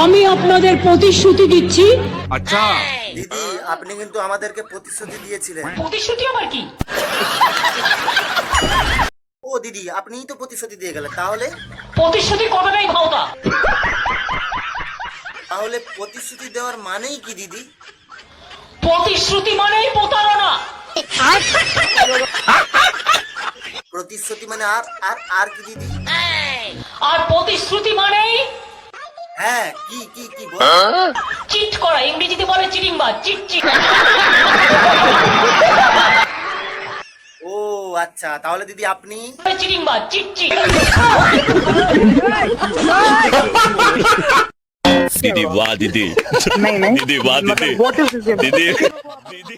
আমি আপনাদের প্রতিশ্রুতি দিচ্ছি। अच्छा দিদি আপনি কিন্তু আমাদেরকে প্রতিশ্রুতি দিয়েছিলেন। প্রতিশ্রুতি আবার কি? ও দিদি আপনিই তো প্রতিশ্রুতি দিয়ে গেলেন, তাহলে প্রতিশ্রুতি কথাটাই ভাওতা। তাহলে প্রতিশ্রুতি দেওয়ার মানেই কি দিদি? প্রতিশ্রুতি মানেই প্রতারণা। প্রতিশ্রুতি মানে আর আর আর কি দিদি? আর প্রতিশ্রুতি মানেই হ্যাঁ কি কি কি চিট করা, ইংরেজিতে বলে চিটিং বাজ, চিট চিট। ও আচ্ছা, তাহলে দিদি আপনি চিটিং বাজ, চিট চিট। दीदी वाह दीदी नहीं नहीं दीदी वाह दीदी मतलब what is this? दीदी दीदी